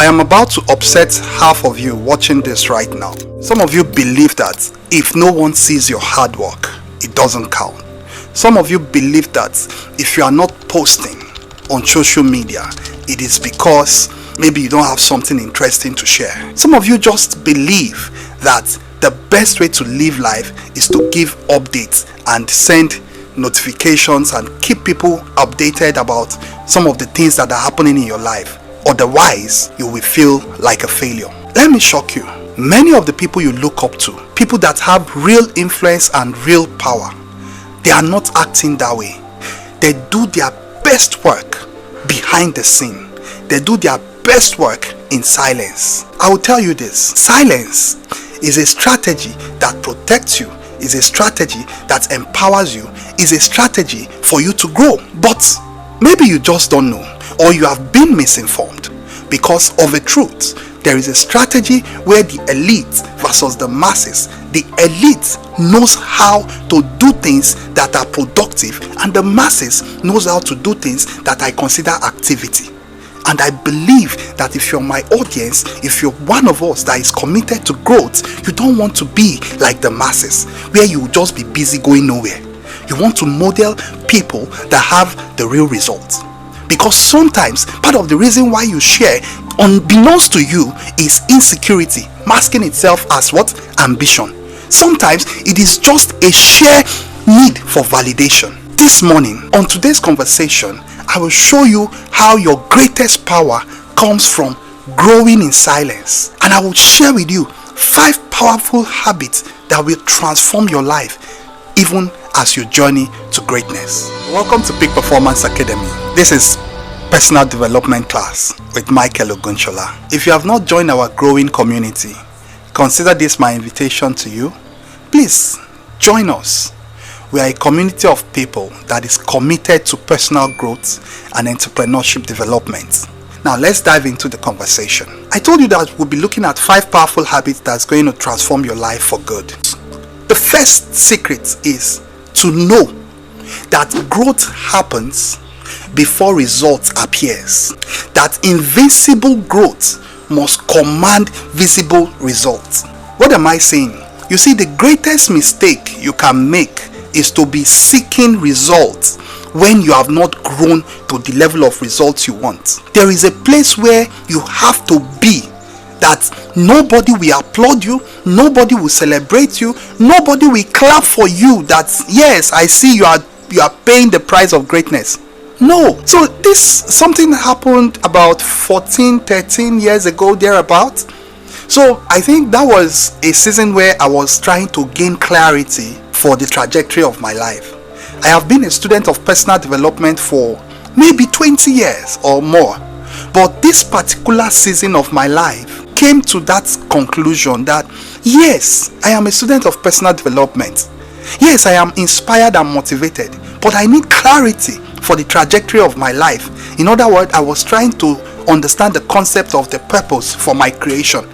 I am about to upset half of you watching this right now. Some of you believe that if no one sees your hard work, it doesn't count. Some of you believe that if you are not posting on social media, it is because maybe you don't have something interesting to share. Some of you just believe that the best way to live life is to give updates and send notifications and keep people updated about some of the things that are happening in your life. Otherwise, you will feel like a failure. Let me shock you. Many of the people you look up to, people that have real influence and real power, they are not acting that way. They do their best work behind the scene. They do their best work in silence. I will tell you this. Silence is a strategy that protects you, is a strategy that empowers you, is a strategy for you to grow. But maybe you just don't know, or you have been misinformed because of a truth. There is a strategy where the elite versus the masses. The elite knows how to do things that are productive, and the masses knows how to do things that I consider activity. And I believe that if you're my audience, if you're one of us that is committed to growth, you don't want to be like the masses, where you will just be busy going nowhere. You want to model people that have the real results. Because sometimes part of the reason why you share, unbeknownst to you, is insecurity masking itself as what? Ambition. Sometimes it is just a sheer need for validation. This morning, on today's conversation, I will show you how your greatest power comes from growing in silence. And I will share with you 5 powerful habits that will transform your life even as you journey to greatness. Welcome to Peak Performance Academy. This is personal development class with Michael Ogunshola. If you have not joined our growing community, consider this my invitation to you. Please join us. We are a community of people that is committed to personal growth and entrepreneurship development. Now let's dive into the conversation. I told you that we'll be looking at 5 powerful habits that's going to transform your life for good. The first secret is to know that growth happens before results appears. That invincible growth must command visible results. What am I saying? You see, the greatest mistake you can make is to be seeking results when you have not grown to the level of results you want. There is a place where you have to be that nobody will applaud you, nobody will celebrate you, nobody will clap for you that yes, I see you are paying the price of greatness. No. So this something happened about 13 years ago thereabout. So I think that was a season where I was trying to gain clarity for the trajectory of my life. I have been a student of personal development for maybe 20 years or more. But this particular season of my life came to that conclusion that yes, I am a student of personal development. Yes, I am inspired and motivated, but I need clarity for the trajectory of my life. In other words, I was trying to understand the concept of the purpose for my creation.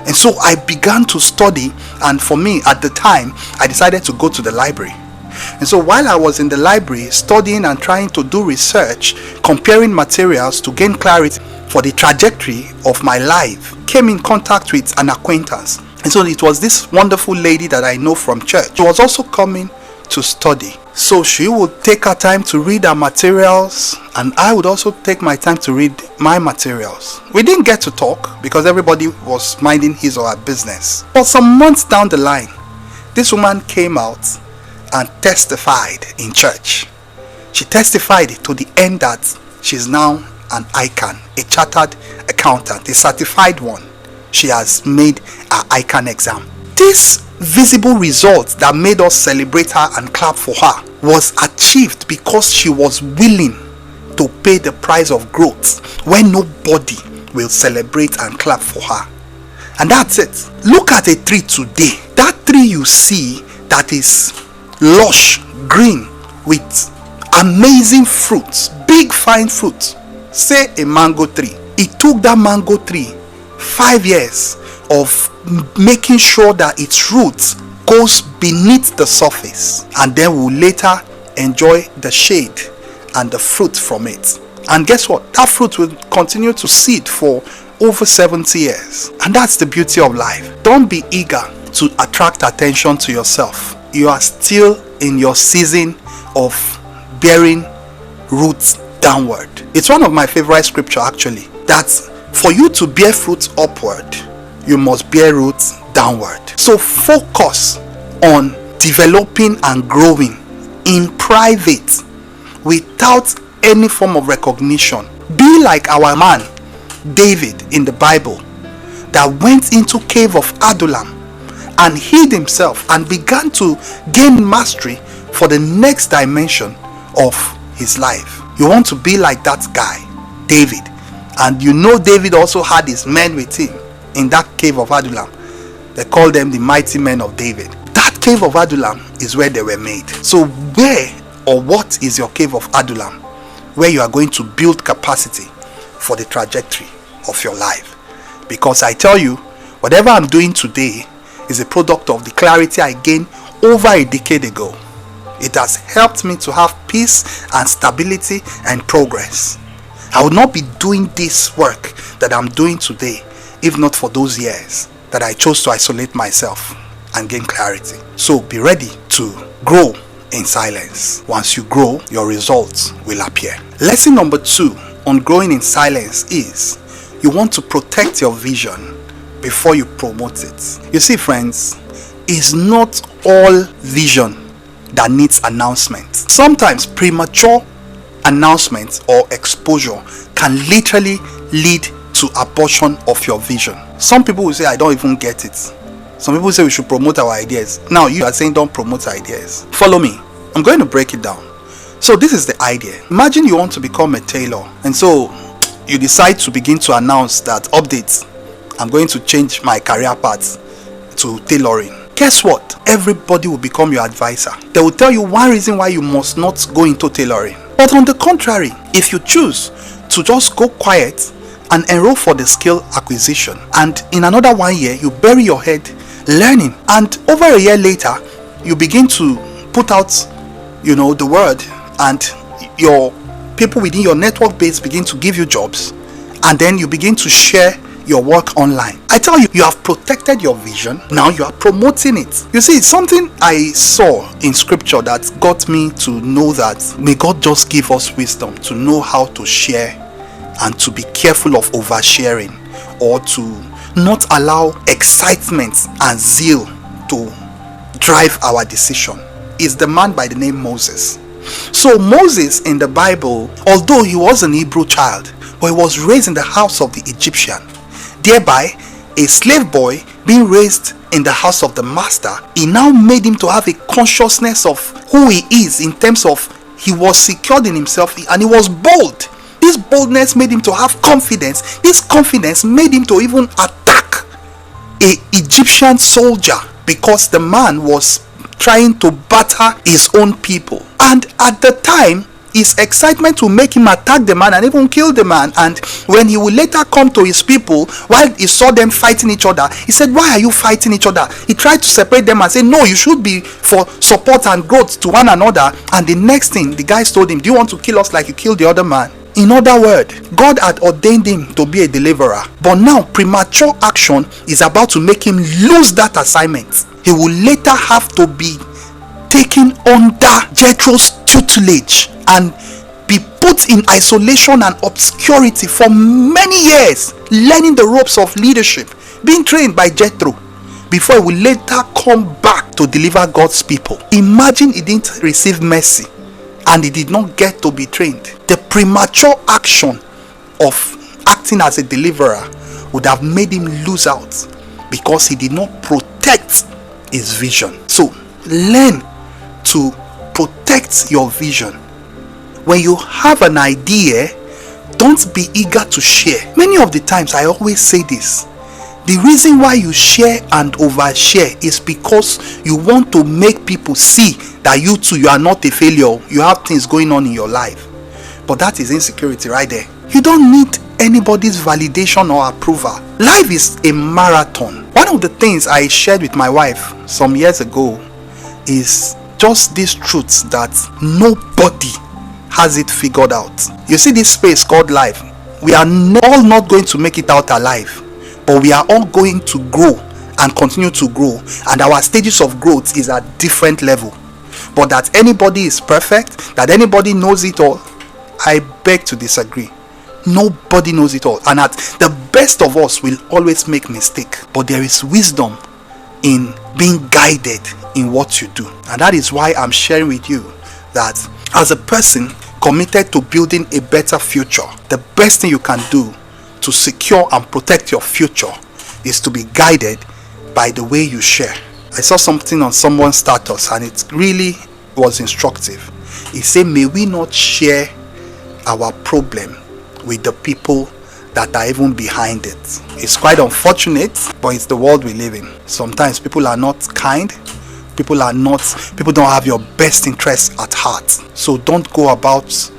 And so I began to study, and for me at the time, I decided to go to the library. And so while I was in the library studying and trying to do research, comparing materials to gain clarity for the trajectory of my life, came in contact with an acquaintance. And so it was this wonderful lady that I know from church. She was also coming to study. So she would take her time to read her materials, and I would also take my time to read my materials. We didn't get to talk because everybody was minding his or her business. But some months down the line, this woman came out and testified in church. She testified to the end that she's now an ICANN, a chartered accountant, a certified one. She has made her ICANN exam. This visible result that made us celebrate her and clap for her was achieved because she was willing to pay the price of growth when nobody will celebrate and clap for her. And that's it. Look at a tree today. That tree you see that is lush, green, with amazing fruits, big fine fruits. Say a mango tree. It took that mango tree 5 years of making sure that its roots goes beneath the surface, and then we'll later enjoy the shade and the fruit from it. And guess what? That fruit will continue to seed for over 70 years. And that's the beauty of life. Don't be eager to attract attention to yourself. You are still in your season of bearing roots downward. It's one of my favorite scripture actually, that for you to bear fruit upward, you must bear roots downward. So focus on developing and growing in private without any form of recognition. Be like our man David in the Bible, that went into cave of Adullam and hid himself and began to gain mastery for the next dimension of his life. You want to be like that guy, David. And you know David also had his men with him in that cave of Adullam. They called them the mighty men of David. That cave of Adullam is where they were made. So where or what is your cave of Adullam, where you are going to build capacity for the trajectory of your life? Because I tell you, whatever I'm doing today is a product of the clarity I gained over a decade ago. It has helped me to have peace and stability and progress. I would not be doing this work that I'm doing today if not for those years that I chose to isolate myself and gain clarity. So be ready to grow in silence. Once you grow, your results will appear. Lesson number 2 on growing in silence is you want to protect your vision before you promote it. You see, friends, it's not all vision that needs announcement. Sometimes premature announcement or exposure can literally lead to abortion of your vision. Some people will say, I don't even get it. Some people say we should promote our ideas. Now you are saying don't promote ideas. Follow me. I'm going to break it down. So this is the idea. Imagine you want to become a tailor, and so you decide to begin to announce that updates, I'm going to change my career path to tailoring. Guess what? Everybody will become your advisor. They will tell you one reason why you must not go into tailoring. But on the contrary, if you choose to just go quiet and enroll for the skill acquisition, and in another 1 year you bury your head learning, and over a year later you begin to put out the word, and your people within your network base begin to give you jobs, and then you begin to share your work online. I tell you, you have protected your vision. Now you are promoting it. You see, something I saw in scripture that got me to know that may God just give us wisdom to know how to share and to be careful of oversharing, or to not allow excitement and zeal to drive our decision, is the man by the name Moses. So Moses in the Bible, although he was an Hebrew child, but he was raised in the house of the Egyptian, thereby a slave boy being raised in the house of the master, he now made him to have a consciousness of who he is, in terms of he was secured in himself and he was bold. This boldness made him to have confidence. This confidence made him to even attack an Egyptian soldier, because the man was trying to batter his own people. And at the time, his excitement will make him attack the man and even kill the man. And when he will later come to his people, while he saw them fighting each other, he said, why are you fighting each other? He tried to separate them and say, no, you should be for support and growth to one another. And the next thing, the guys told him, do you want to kill us like you killed the other man? In other words, God had ordained him to be a deliverer, but now premature action is about to make him lose that assignment. He will later have to be taken under Jethro's tutelage and be put in isolation and obscurity for many years, learning the ropes of leadership, being trained by Jethro, before he will later come back to deliver God's people. Imagine he didn't receive mercy and he did not get to be trained. The premature action of acting as a deliverer would have made him lose out, because he did not protect his vision. So learn to protect your vision. When you have an idea, don't be eager to share. Many of the times I always say this, the reason why you share and overshare is because you want to make people see that you too, you are not a failure. You have things going on in your life. But that is insecurity right there. You don't need anybody's validation or approval. Life is a marathon. One of the things I shared with my wife some years ago is just this truth that nobody has it figured out. You see this space called life, we are all not going to make it out alive, but we are all going to grow and continue to grow, and our stages of growth is at different level. But that anybody is perfect, that anybody knows it all, I beg to disagree. Nobody knows it all, and at the best of us will always make mistake, but there is wisdom in being guided in what you do. And that is why I'm sharing with you that as a person committed to building a better future, the best thing you can do to secure and protect your future is to be guided by the way you share. I saw something on someone's status and it really was instructive. He said, may we not share our problem with the people that are even behind it. It's quite unfortunate, but it's the world we live in. Sometimes people are not kind. People don't have your best interests at heart. So don't go about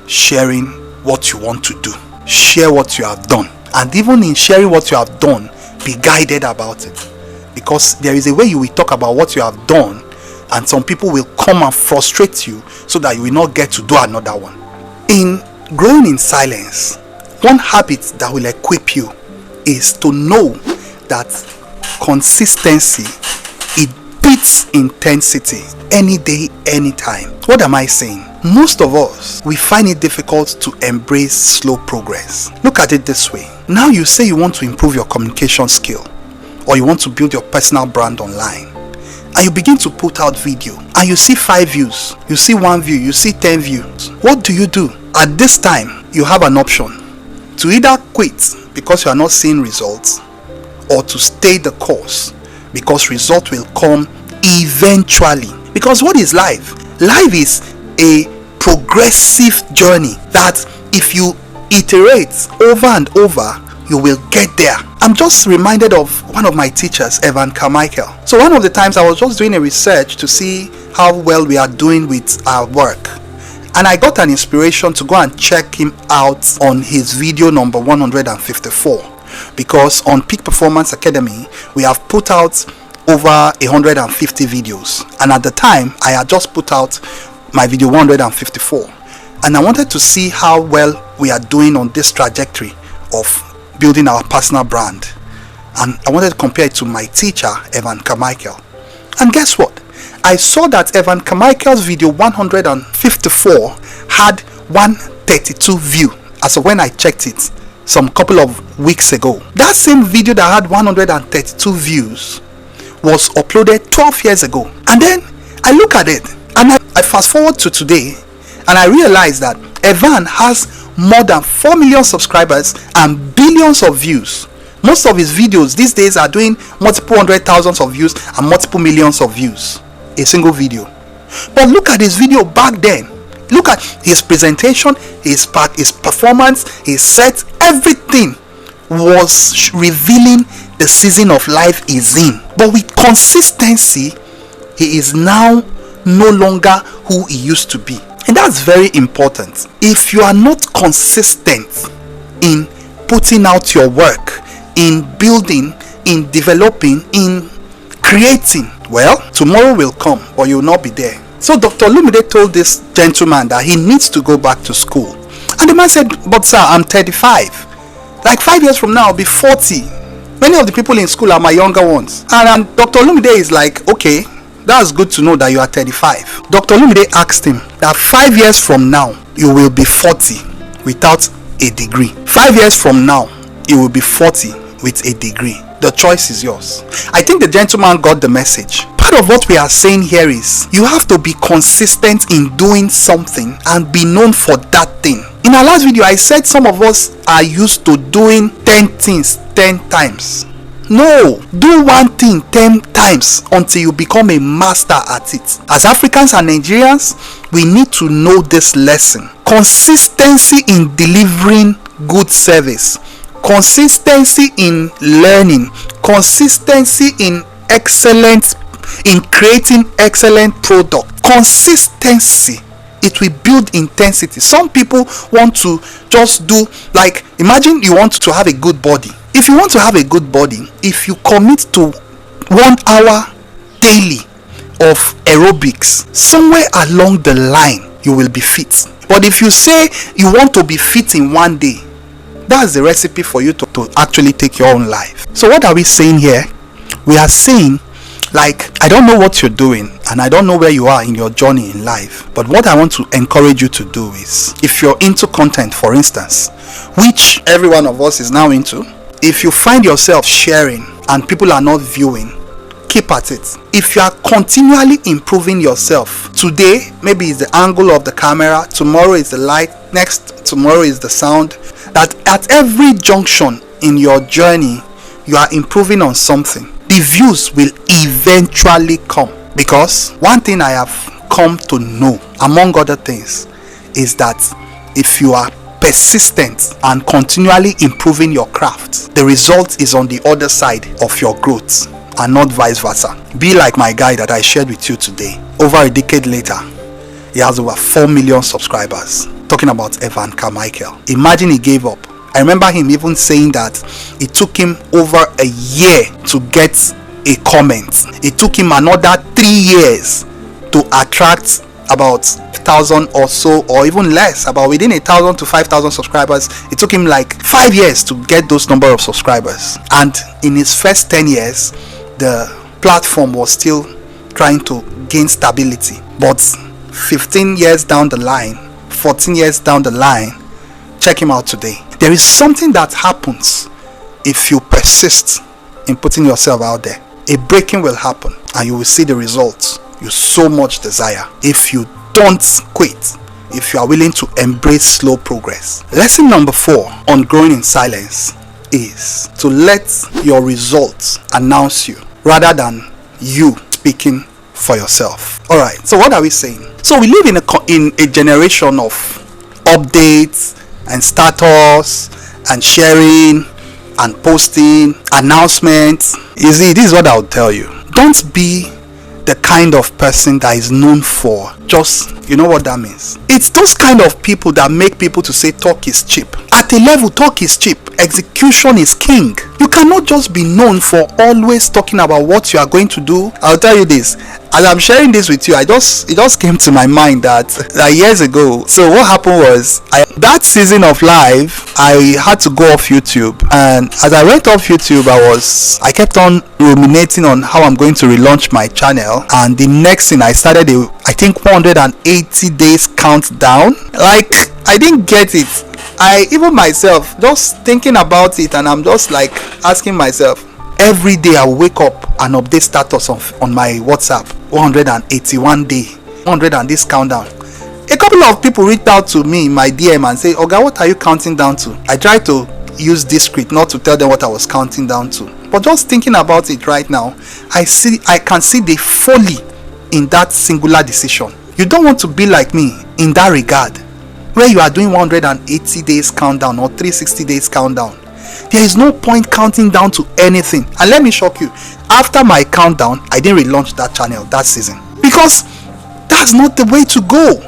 sharing what you want to do. Share what you have done. And even in sharing what you have done, be guided about it. Because there is a way you will talk about what you have done, and some people will come and frustrate you so that you will not get to do another one. In growing in silence, one habit that will equip you is to know that consistency, it beats intensity any day, anytime. What am I saying? Most of us, we find it difficult to embrace slow progress. Look at it this way. Now you say you want to improve your communication skill, or you want to build your personal brand online, and you begin to put out video, and you see 5 views, you see 1 view, you see 10 views. What do? At this time, you have an option to either quit because you are not seeing results, or to stay the course because result will come eventually. Because what is life? Life is a progressive journey that if you iterate over and over, you will get there. I'm just reminded of one of my teachers, Evan Carmichael. So one of the times I was just doing a research to see how well we are doing with our work, and I got an inspiration to go and check him out on his video number 154, because on Peak Performance Academy we have put out over 150 videos, and at the time I had just put out my video 154, and I wanted to see how well we are doing on this trajectory of building our personal brand, and I wanted to compare it to my teacher Evan Carmichael. And guess what? I saw that Evan Carmichael's video 154 had 132 views as of when I checked it some couple of weeks ago. That same video that had 132 views was uploaded 12 years ago. And then I look at it and I fast forward to today, and I realize that Evan has more than 4 million subscribers and billions of views. Most of his videos these days are doing multiple 100,000s of views and multiple millions of views, a single video. But look at his video back then. Look at his presentation, his performance, his set, everything was revealing the season of life he's in. But with consistency, he is now no longer who he used to be. And that's very important. If you are not consistent in putting out your work, in building, in developing, in creating, well, tomorrow will come, but you will not be there. So Dr. Lumide told this gentleman that he needs to go back to school. And the man said, but sir, I'm 35. Like 5 years from now, I'll be 40. Many of the people in school are my younger ones. And Dr. Lumide is like, okay, that's good to know that you are 35. Dr. Lumide asked him that 5 years from now, you will be 40 without a degree. 5 years from now, you will be 40 with a degree. The choice is yours. I think the gentleman got the message. Part of what we are saying here is you have to be consistent in doing something and be known for that thing. In our last video, I said some of us are used to doing 10 things 10 times. No, do one thing 10 times until you become a master at it. As Africans and Nigerians, we need to know this lesson. Consistency in delivering good service, consistency in learning, consistency in creating excellent product. Consistency, it will build intensity. Some people want to just do, like, imagine you want to have a good body. If you want to have a good body, if you commit to 1 hour daily of aerobics, somewhere along the line you will be fit. But if you say you want to be fit in one day, That's the recipe for you to actually take your own life. So what are we saying here? We are saying, like, I don't know what you're doing and I don't know where you are in your journey in life, but what I want to encourage you to do is, if you're into content, for instance, which every one of us is now into, if you find yourself sharing and people are not viewing, keep at it. If you are continually improving yourself, today maybe it's the angle of the camera, tomorrow is the light, next tomorrow is the sound, that at every junction in your journey you are improving on something, the views will eventually come. Because one thing I have come to know, among other things, is that if you are persistent and continually improving your craft, the result is on the other side of your growth and not vice versa. Be like my guy that I shared with you today. Over a decade later, he has over 4 million subscribers. Talking about Evan Carmichael. Imagine he gave up. I remember him even saying that it took him over a year to get a comment. It took him another 3 years to attract about 1,000 or so, or even less, about within 1,000 to 5,000 subscribers. It took him like 5 years to get those number of subscribers. And in his first 10 years, the platform was still trying to gain stability. But 15 years down the line, 14 years down the line, check him out today. There is something that happens if you persist in putting yourself out there. A breaking will happen and you will see the results you so much desire if you don't quit, if you are willing to embrace slow progress. Lesson number 4 on growing in silence is to let your results announce you rather than you speaking for yourself. Alright, so what are we saying? So we live in a generation of updates and status and sharing and posting announcements. You see, this is what I'll tell you. Don't be the kind of person that is known for just, you know what that means? It's those kind of people that make people to say talk is cheap. At a level, talk is cheap. Execution is king. You cannot just be known for always talking about what you are going to do. I'll tell you this. As I'm sharing this with you, it just came to my mind that years ago. So what happened was, that season of life, I had to go off YouTube, and as I went off YouTube, I kept on ruminating on how I'm going to relaunch my channel. And the next thing, I started I think 180 days countdown. Like, I didn't get it. I even myself just thinking about it, and I'm just like asking myself, every day I wake up and update status on my WhatsApp. 181 day, 100 and this countdown. A couple of people reached out to me in my DM and say, Oga, what are you counting down to? I tried to use discreet not to tell them what I was counting down to, but just thinking about it right now, I can see the folly in that singular decision. You don't want to be like me in that regard, where you are doing 180 days countdown or 360 days countdown. There is no point counting down to anything. And let me shock you, after my countdown, I didn't relaunch that channel that season, because that's not the way to go.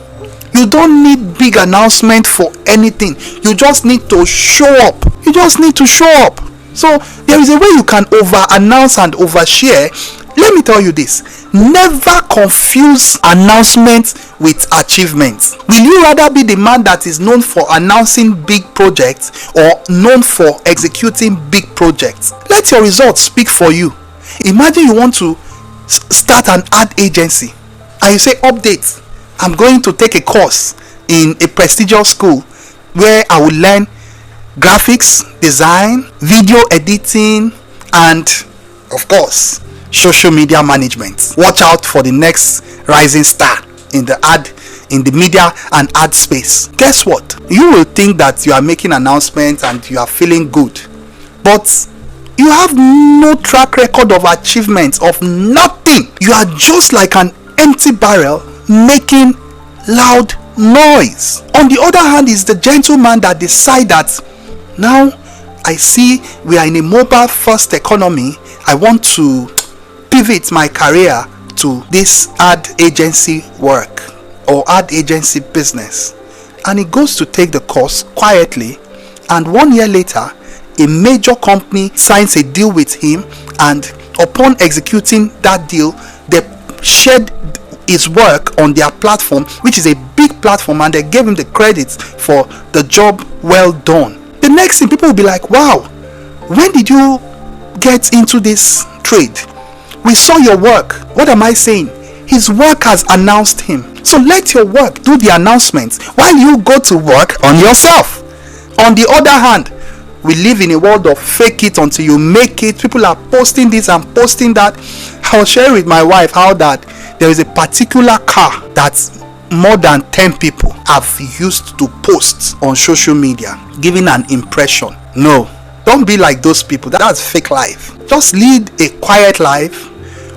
You don't need big announcement for anything. You just need to show up. You just need to show up. So there is a way you can over announce and overshare. Let me tell you this. Never confuse announcement with achievement. Will you rather be the man that is known for announcing big projects or known for executing big projects? Let your results speak for you. Imagine you want to start an ad agency and you say, update, I'm going to take a course in a prestigious school where I will learn graphics, design, video editing, and of course, social media management. Watch out for the next rising star in the media and ad space. Guess what? You will think that you are making announcements and you are feeling good, but you have no track record of achievements, of nothing. You are just like an empty barrel making loud noise. On the other hand is the gentleman that decide that now I see we are in a mobile first economy. I want to pivot my career to this ad agency work or ad agency business, and he goes to take the course quietly, and 1 year later a major company signs a deal with him, and upon executing that deal, they shared his work on their platform, which is a big platform, and they gave him the credit for the job well done. The next thing, people will be like, wow, when did you get into this trade? We saw your work. What am I saying? His work has announced him. So let your work do the announcements while you go to work on yourself. On the other hand, we live in a world of fake it until you make it. People are posting this and posting that. I was sharing with my wife how that there is a particular car that more than 10 people have used to post on social media, giving an impression. No, don't be like those people. That's fake life. Just lead a quiet life.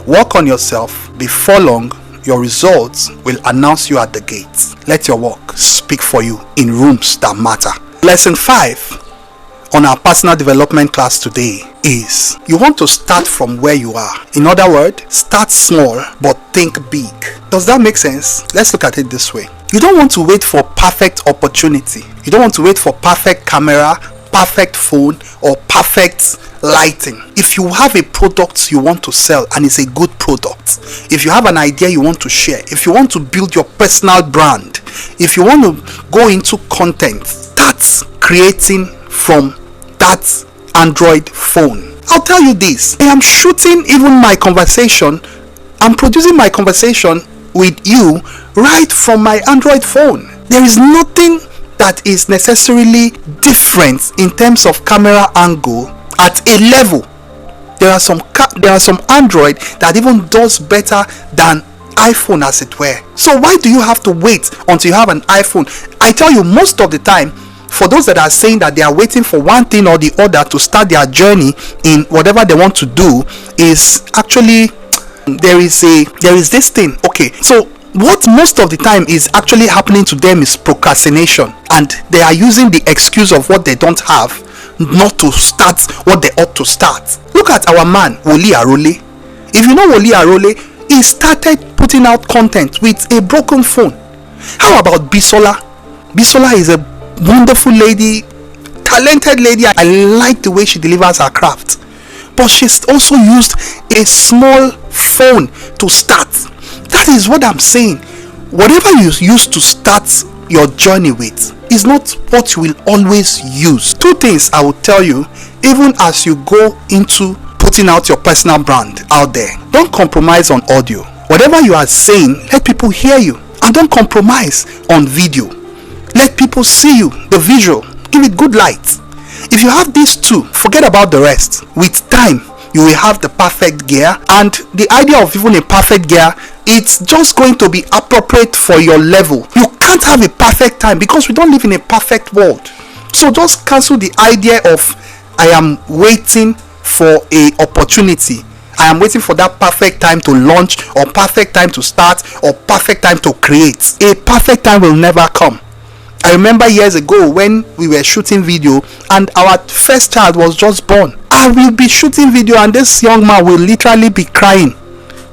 Work on yourself. Before long, your results will announce you at the gates. Let your work speak for you in rooms that matter. Lesson 5 on our personal development class today is you want to start from where you are. In other words, start small but think big. Does that make sense? Let's look at it this way. You don't want to wait for perfect opportunity. You don't want to wait for perfect camera, perfect phone, or perfect lighting. If you have a product you want to sell and it's a good product, if you have an idea you want to share, if you want to build your personal brand, if you want to go into content, start creating from that Android phone. I'll tell you this, I am shooting even my conversation, I'm producing my conversation with you right from my Android phone. There is nothing that is necessarily different in terms of camera angle at a level. There are some Android that even does better than iPhone, as it were. So why do you have to wait until you have an iPhone? I tell you, most of the time, for those that are saying that they are waiting for one thing or the other to start their journey in whatever they want to do, is actually there is this thing. Okay, so what most of the time is actually happening to them is procrastination, and they are using the excuse of what they don't have not to start what they ought to start. Look at our man Wole Arole. If you know Wole Arole, he started putting out content with a broken phone. How about Bisola? Bisola is a wonderful lady, talented lady. I like the way she delivers her craft, but she's also used a small phone to start. That is what I'm saying. Whatever you use to start your journey with is not what you will always use. Two things I will tell you, even as you go into putting out your personal brand out there. Don't compromise on audio. Whatever you are saying, let people hear you, and don't compromise on video. Let people see you, the visual. Give it good light. If you have these two, forget about the rest. With time, you will have the perfect gear, and the idea of even a perfect gear, it's just going to be appropriate for your level. You can't have a perfect time because we don't live in a perfect world. So just cancel the idea of I am waiting for a opportunity. I am waiting for that perfect time to launch, or perfect time to start, or perfect time to create. A perfect time will never come. I remember years ago when we were shooting video and our first child was just born. I will be shooting video and this young man will literally be crying.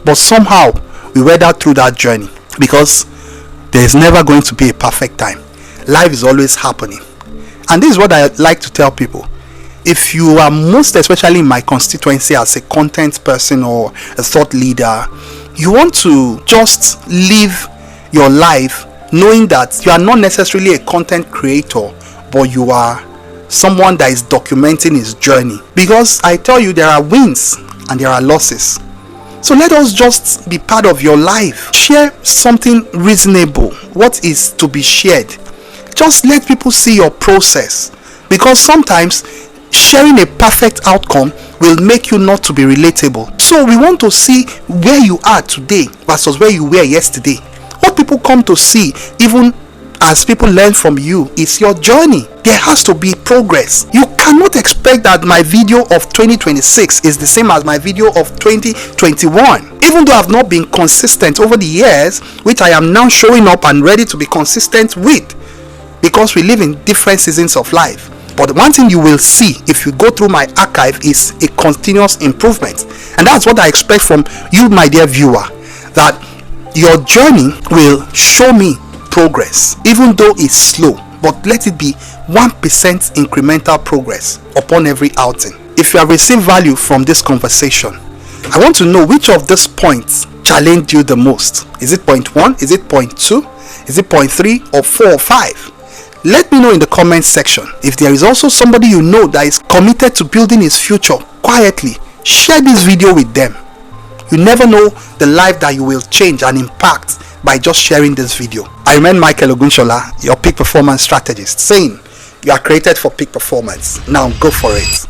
But somehow we weathered through that journey, because there is never going to be a perfect time. Life is always happening. And this is what I like to tell people. If you are, most especially in my constituency, as a content person or a thought leader, you want to just live your life knowing that you are not necessarily a content creator, but you are someone that is documenting his journey. Because I tell you, there are wins and there are losses. So let us just be part of your life. Share something reasonable. What is to be shared? Just let people see your process. Because sometimes sharing a perfect outcome will make you not to be relatable. So we want to see where you are today versus where you were yesterday. What people come to see, even as people learn from you, is your journey. There has to be progress. You cannot expect that my video of 2026 is the same as my video of 2021. Even though I've not been consistent over the years, which I am now showing up and ready to be consistent with, because we live in different seasons of life. But one thing you will see if you go through my archive is a continuous improvement. And that's what I expect from you, my dear viewer, that your journey will show me progress, even though it's slow, but let it be 1% incremental progress upon every outing. If you have received value from this conversation, I want to know which of these points challenged you the most. Is it point 1? Is it point 2? Is it point 3 or 4 or 5? Let me know in the comment section if there is also somebody you know that is committed to building his future quietly. Share this video with them. You never know the life that you will change and impact by just sharing this video. I remain Michael Ogunshola, your peak performance strategist, saying you are created for peak performance. Now go for it.